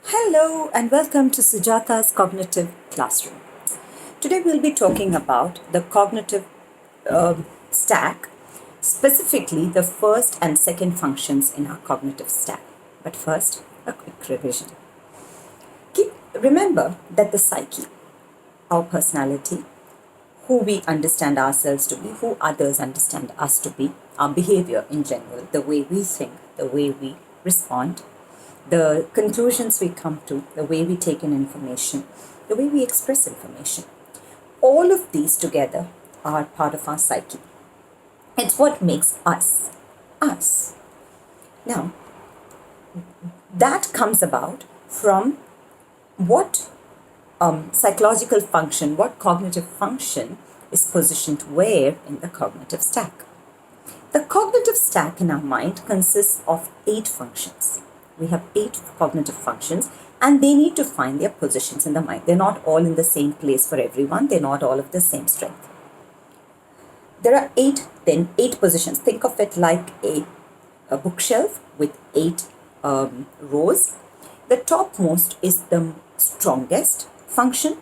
Hello and welcome to Sujata's Cognitive Classroom. Today we'll be talking about the cognitive stack, specifically the first and second functions in our cognitive stack. But first, a quick revision. Remember that the psyche, our personality, who we understand ourselves to be, who others understand us to be, our behavior in general, the way we think, the way we respond, the conclusions we come to, the way we take in information, the way we express information. All of these together are part of our psyche. It's what makes us, us. Now, that comes about from what psychological function, what cognitive function is positioned where in the cognitive stack. The cognitive stack in our mind consists of 8 functions. We have 8 cognitive functions and they need to find their positions in the mind. They're not all in the same place for everyone. They're not all of the same strength. There are 8 positions. Think of it like a bookshelf with 8 rows. The topmost is the strongest function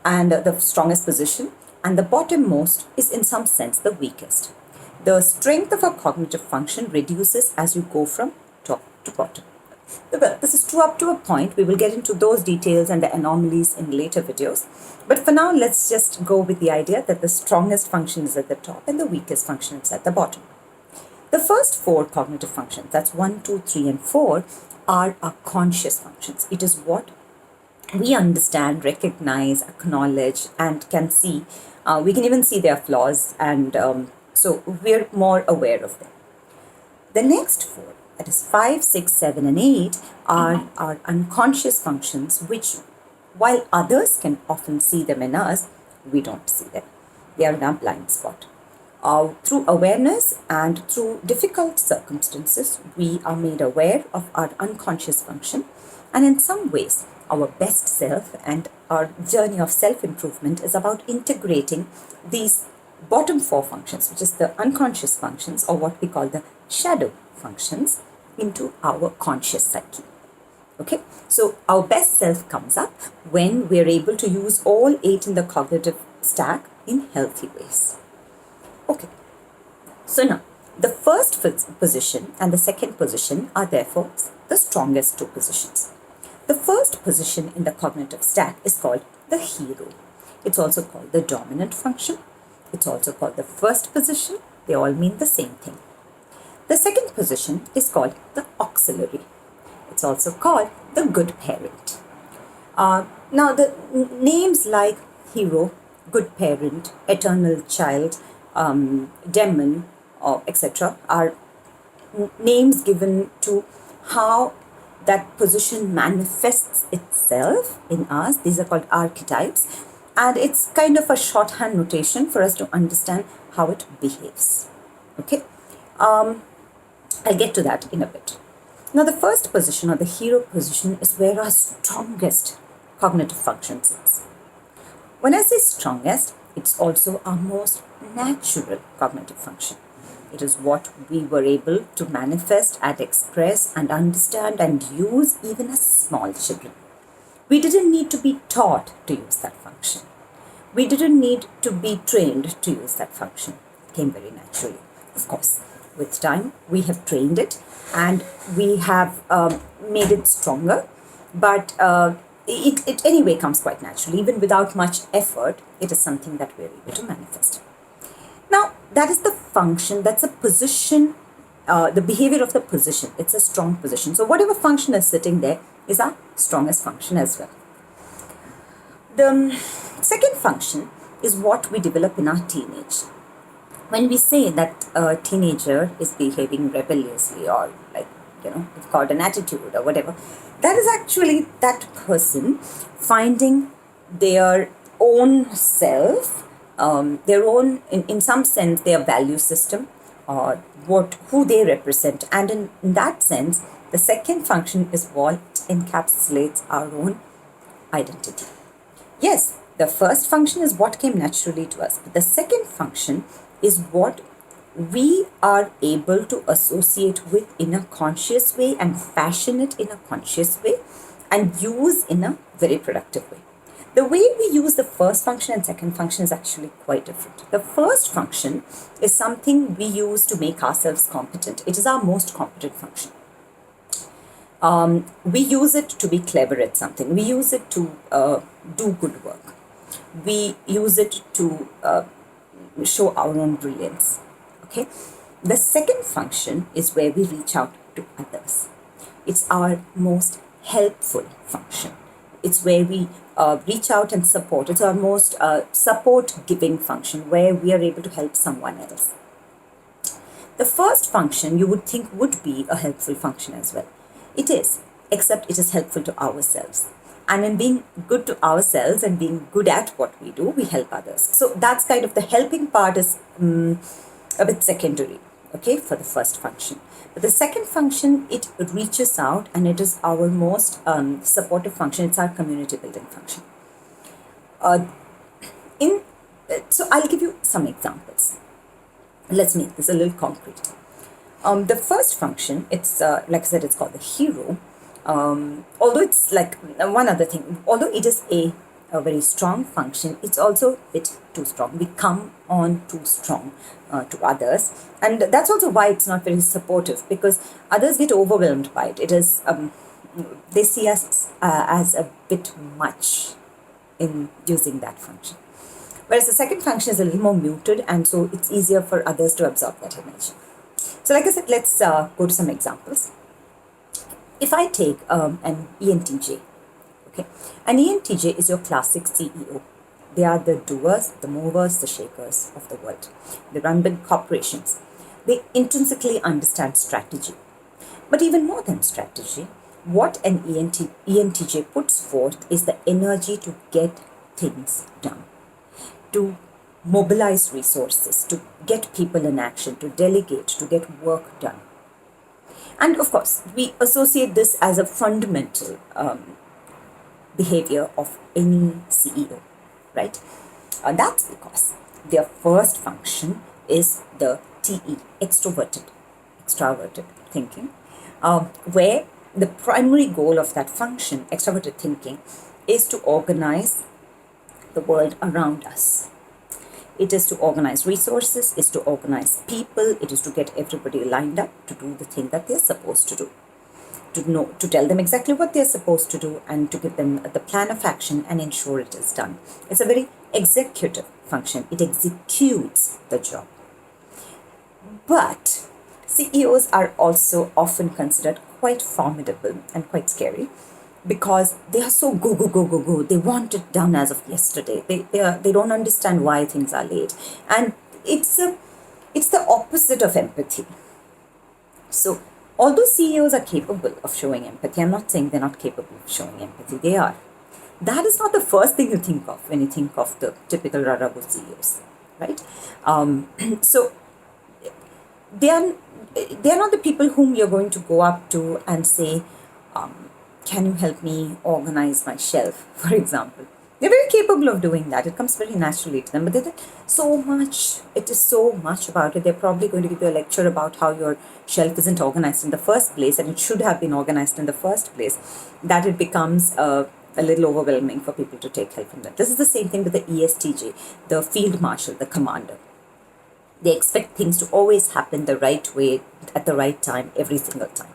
and the strongest position, and the bottommost is in some sense the weakest. The strength of a cognitive function reduces as you go from top to bottom. Well, this is true up to a point. We will get into those details and the anomalies in later videos. But for now, let's just go with the idea that the strongest function is at the top and the weakest function is at the bottom. The first 4 cognitive functions, that's 1, 2, 3, and 4, are our conscious functions. It is what we understand, recognize, acknowledge, and can see. We can even see their flaws, and so we're more aware of them. The next 4, that is 5, 6, 7, and 8, are our unconscious functions, which, while others can often see them in us, we don't see them. They are in our blind spot. Through awareness and through difficult circumstances, we are made aware of our unconscious function, and in some ways, our best self and our journey of self-improvement is about integrating these bottom 4 functions, which is the unconscious functions, or what we call the shadow functions, into our conscious psyche. Okay, so our best self comes up when we're able to use all 8 in the cognitive stack in healthy ways. Okay, so now the first position and the second position are therefore the strongest 2 positions. The first position in the cognitive stack is called the hero. It's also called the dominant function. It's also called the first position. They all mean the same thing. The second position is called the auxiliary. It's also called the good parent. Now the names like hero, good parent, eternal child, demon, etc. are names given to how that position manifests itself in us. These are called archetypes, and it's kind of a shorthand notation for us to understand how it behaves. Okay, I'll get to that in a bit. Now, the first position, or the hero position, is where our strongest cognitive function sits. When I say strongest, it's also our most natural cognitive function. It is what we were able to manifest and express and understand and use even as small children. We didn't need to be taught to use that function. We didn't need to be trained to use that function. It came very naturally. Of course, with time, we have trained it and we have made it stronger, but it anyway comes quite naturally. Even without much effort, it is something that we're able to manifest. Now, that is the function, that's a position, the behavior of the position. It's a strong position. So whatever function is sitting there is our strongest function as well. The second function is what we develop in our teenage. When we say that a teenager is behaving rebelliously, or it's called an attitude or whatever, that is actually that person finding their own self, their own, in some sense, their value system, or who they represent. And in that sense, the second function is what encapsulates our own identity. Yes, the first function is what came naturally to us, but the second function is what we are able to associate with in a conscious way and fashion it in a conscious way and use in a very productive way. The way we use the first function and second function is actually quite different. The first function is something we use to make ourselves competent. It is our most competent function. We use it to be clever at something. We use it to do good work. We use it to show our own brilliance. Okay. The second function is where we reach out to others. It's our most helpful function. It's where we reach out and support. It's our most support-giving function, where we are able to help someone else. The first function you would think would be a helpful function as well. It is, except it is helpful to ourselves. And in being good to ourselves and being good at what we do, we help others. So that's kind of the helping part is a bit secondary, okay, for the first function. But the second function, it reaches out and it is our most supportive function. It's our community building function. So I'll give you some examples. Let's make this a little concrete. The first function, it's like I said, it's called the hero. Although it's like one other thing, although it is a very strong function, it's also a bit too strong. We come on too strong to others, and that's also why it's not very supportive, because others get overwhelmed by it. It is they see us as a bit much in using that function. Whereas the second function is a little more muted, and so it's easier for others to absorb that energy. So like I said, let's go to some examples. If I take an ENTJ, okay, an ENTJ is your classic CEO. They are the doers, the movers, the shakers of the world. They run big corporations. They intrinsically understand strategy. But even more than strategy, what an ENTJ puts forth is the energy to get things done, to mobilize resources, to get people in action, to delegate, to get work done. And of course, we associate this as a fundamental behavior of any CEO, right? That's because their first function is the TE, extroverted thinking, where the primary goal of that function, extroverted thinking, is to organize the world around us. It is to organize resources, is to organize people, it is to get everybody lined up to do the thing that they're supposed to do. To tell them exactly what they're supposed to do and to give them the plan of action and ensure it is done. It's a very executive function. It executes the job. But CEOs are also often considered quite formidable and quite scary, because they are so go. They want it done as of yesterday. They don't understand why things are late. And it's the opposite of empathy. So although CEOs are capable of showing empathy, I'm not saying they're not capable of showing empathy. They are. That is not the first thing you think of when you think of the typical Rarago CEOs, right? So they are not the people whom you're going to go up to and say, can you help me organize my shelf, for example. They're very capable of doing that. It comes very naturally to them. But it is so much about it. They're probably going to give you a lecture about how your shelf isn't organized in the first place, and it should have been organized in the first place, that it becomes a little overwhelming for people to take help from them. This is the same thing with the ESTJ, the field marshal, the commander. They expect things to always happen the right way, at the right time, every single time.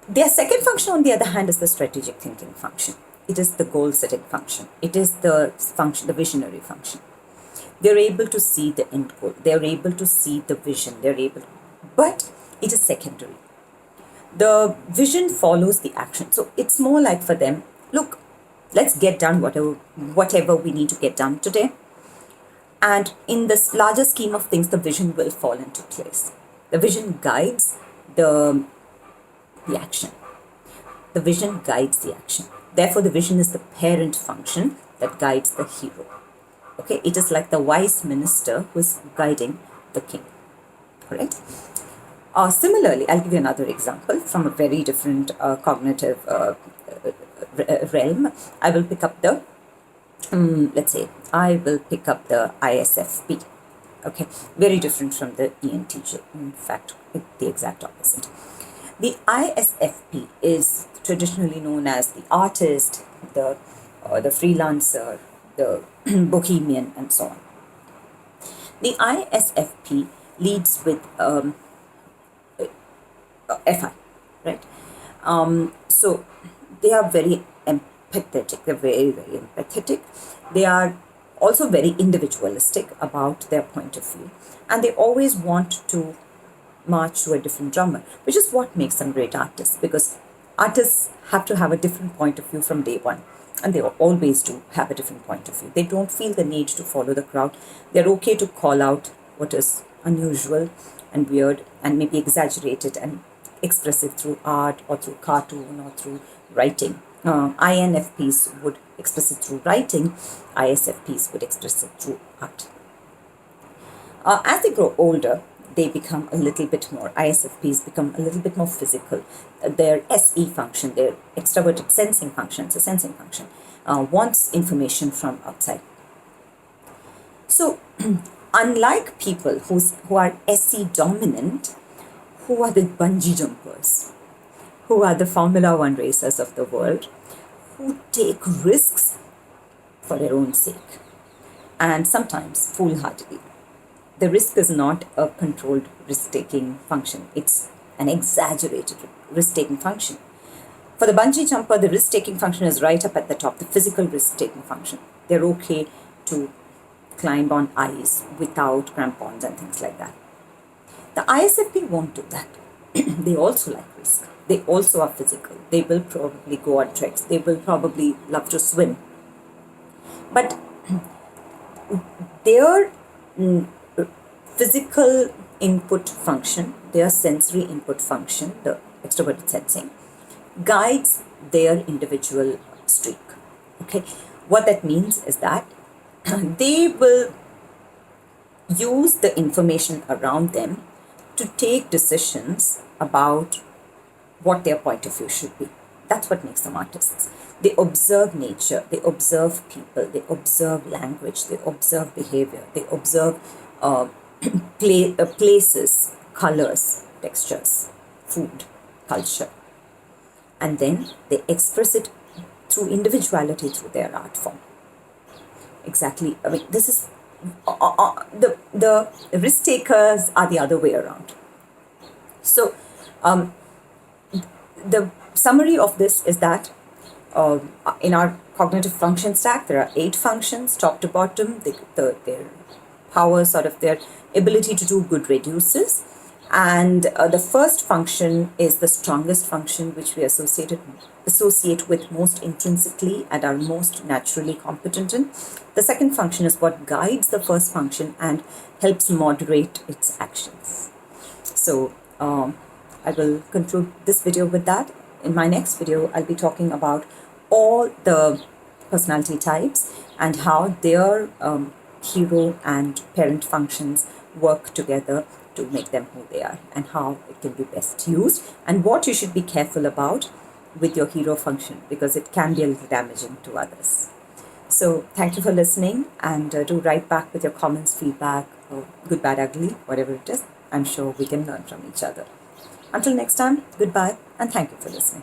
Their second function, on the other hand, is the strategic thinking function. It is the goal-setting function. It is the function, the visionary function. They're able to see the end goal. They're able to see the vision. But it is secondary. The vision follows the action. So it's more like for them, look, let's get done whatever we need to get done today. And in this larger scheme of things, the vision will fall into place. The vision guides the action. The vision guides the action. Therefore, the vision is the parent function that guides the hero. Okay, it is like the wise minister who is guiding the king. All right. Similarly, I'll give you another example from a very different cognitive realm. I will pick up the ISFP. Okay, very different from the ENTJ. In fact, the exact opposite. The ISFP is traditionally known as the artist, the freelancer, the bohemian, and so on. The ISFP leads with FI, right? So they are very empathetic. They're very, very empathetic. They are also very individualistic about their point of view, and they always want to march to a different drummer, which is what makes them great artists, because artists have to have a different point of view from day one. And they always do have a different point of view. They don't feel the need to follow the crowd. They're okay to call out what is unusual and weird and maybe exaggerated and express it through art or through cartoon or through writing. INFPs would express it through writing, ISFPs would express it through art. As they grow older, they become a little bit more, ISFPs become a little bit more physical. Their SE function, their extroverted sensing function, it's a sensing function, wants information from outside. So, unlike people who are SE dominant, who are the bungee jumpers, who are the Formula One racers of the world, who take risks for their own sake, and sometimes foolhardily. The risk is not a controlled risk-taking function. It's an exaggerated risk-taking function. For the bungee jumper, the risk-taking function is right up at the top, the physical risk-taking function. They're okay to climb on ice without crampons and things like that. The ISFP won't do that. They also like risk. They also are physical. They will probably go on treks. They will probably love to swim. But their physical input function, their sensory input function, the extroverted sensing, guides their individual streak. Okay, what that means is that they will use the information around them to take decisions about what their point of view should be. That's what makes them artists. They observe nature, they observe people, they observe language, they observe behavior, they observe places, colors, textures, food, culture. And then they express it through individuality, through their art form. Exactly. I mean, this is the risk takers are the other way around. So, the summary of this is that in our cognitive function stack, there are 8 functions, top to bottom. Their power, sort of their ability to do good reduces. And the first function is the strongest function, which we associate with most intrinsically and are most naturally competent in. The second function is what guides the first function and helps moderate its actions. So I will conclude this video with that. In my next video, I'll be talking about all the personality types and how their hero and parent functions work together to make them who they are, and how it can be best used, and what you should be careful about with your hero function, because it can be a little damaging to others. So thank you for listening, and do write back with your comments, feedback, or good, bad, ugly, whatever it is. I'm sure we can learn from each other. Until next time, goodbye, and thank you for listening.